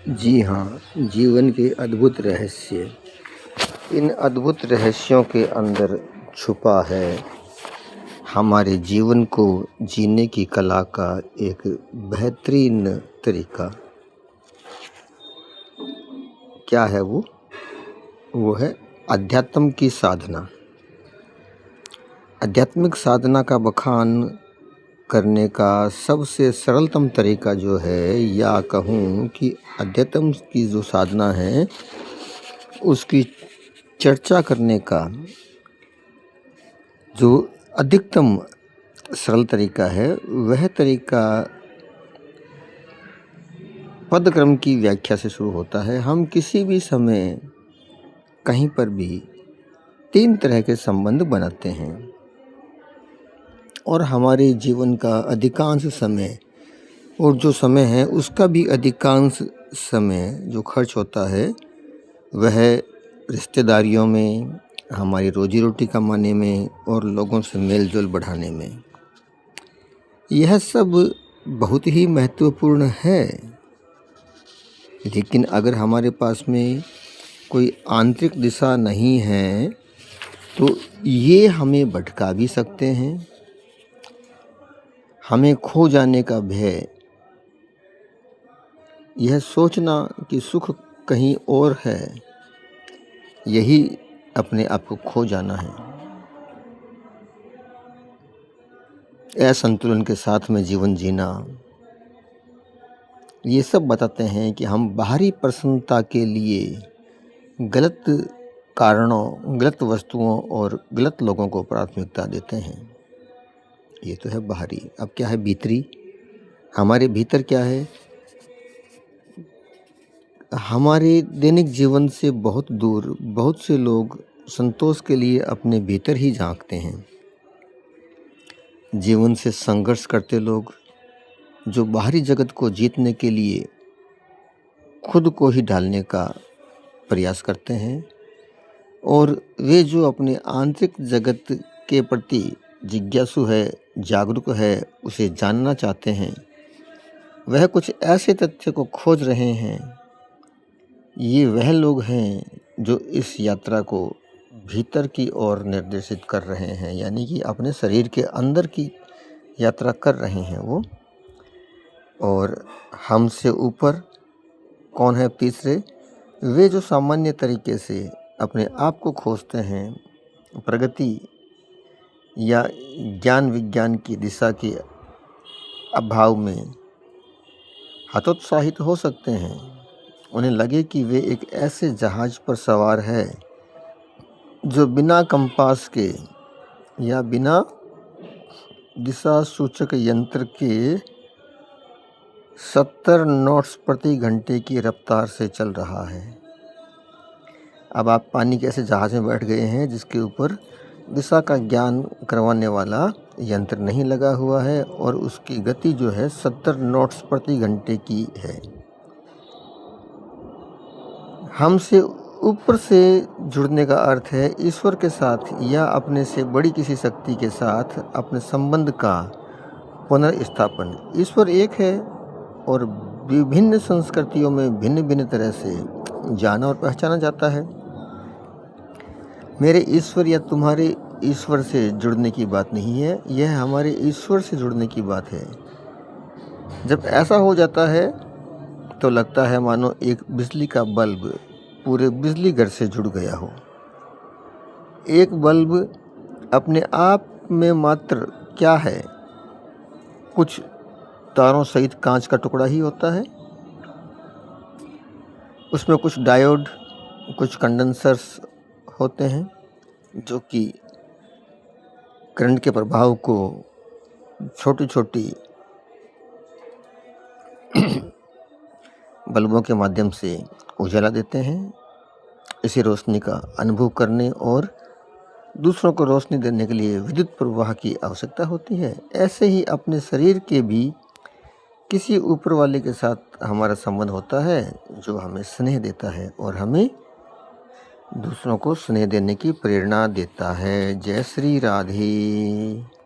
जी हाँ, जीवन के अद्भुत रहस्य। इन अद्भुत रहस्यों के अंदर छुपा है हमारे जीवन को जीने की कला का एक बेहतरीन तरीका। क्या है वो? वो है अध्यात्म की साधना। आध्यात्मिक साधना का बखान करने का सबसे सरलतम तरीका जो है, या कहूँ कि अध्यात्म की जो साधना है उसकी चर्चा करने का जो अधिकतम सरल तरीका है, वह तरीका पदक्रम की व्याख्या से शुरू होता है। हम किसी भी समय कहीं पर भी 3 तरह के संबंध बनाते हैं और हमारे जीवन का अधिकांश समय और जो समय है उसका भी अधिकांश समय जो खर्च होता है वह रिश्तेदारियों में, हमारी रोजी रोटी कमाने में और लोगों से मेल जोल बढ़ाने में। यह सब बहुत ही महत्वपूर्ण है, लेकिन अगर हमारे पास में कोई आंतरिक दिशा नहीं है तो ये हमें भटका भी सकते हैं। हमें खो जाने का भय, यह सोचना कि सुख कहीं और है, यही अपने आप को खो जाना है। असंतुलन के साथ में जीवन जीना, ये सब बताते हैं कि हम बाहरी प्रसन्नता के लिए गलत कारणों, गलत वस्तुओं और गलत लोगों को प्राथमिकता देते हैं। ये तो है बाहरी। अब क्या है भीतरी? हमारे भीतर क्या है? हमारे दैनिक जीवन से बहुत दूर बहुत से लोग संतोष के लिए अपने भीतर ही झांकते हैं। जीवन से संघर्ष करते लोग जो बाहरी जगत को जीतने के लिए खुद को ही ढालने का प्रयास करते हैं, और वे जो अपने आंतरिक जगत के प्रति जिज्ञासु है, जागरूक है, उसे जानना चाहते हैं, वह कुछ ऐसे तथ्य को खोज रहे हैं। ये वह लोग हैं जो इस यात्रा को भीतर की ओर निर्देशित कर रहे हैं, यानी कि अपने शरीर के अंदर की यात्रा कर रहे हैं वो। और हमसे ऊपर कौन है तीसरे? वे जो सामान्य तरीके से अपने आप को खोजते हैं, प्रगति या ज्ञान विज्ञान की दिशा के अभाव में हतोत्साहित हो सकते हैं। उन्हें लगे कि वे एक ऐसे जहाज पर सवार है जो बिना कंपास के या बिना दिशा सूचक यंत्र के 70 नॉट्स प्रति घंटे की रफ्तार से चल रहा है। अब आप पानी के ऐसे जहाज में बैठ गए हैं जिसके ऊपर दिशा का ज्ञान करवाने वाला यंत्र नहीं लगा हुआ है और उसकी गति जो है 70 नॉट्स प्रति घंटे की है। हमसे ऊपर से जुड़ने का अर्थ है ईश्वर के साथ या अपने से बड़ी किसी शक्ति के साथ अपने संबंध का पुनर्स्थापन। ईश्वर एक है और विभिन्न संस्कृतियों में भिन्न भिन्न तरह से जाना और पहचाना जाता है। मेरे ईश्वर या तुम्हारे ईश्वर से जुड़ने की बात नहीं है, यह हमारे ईश्वर से जुड़ने की बात है। जब ऐसा हो जाता है तो लगता है मानो एक बिजली का बल्ब पूरे बिजली घर से जुड़ गया हो। एक बल्ब अपने आप में मात्र क्या है? कुछ तारों सहित कांच का टुकड़ा ही होता है। उसमें कुछ डायोड, कुछ कंडेंसर्स होते हैं जो कि करंट के प्रभाव को छोटी छोटी बल्बों के माध्यम से उजाला देते हैं। इसी रोशनी का अनुभव करने और दूसरों को रोशनी देने के लिए विद्युत प्रवाह की आवश्यकता होती है। ऐसे ही अपने शरीर के भी किसी ऊपर वाले के साथ हमारा संबंध होता है जो हमें स्नेह देता है और हमें दूसरों को स्नेह देने की प्रेरणा देता है। जय श्री राधे।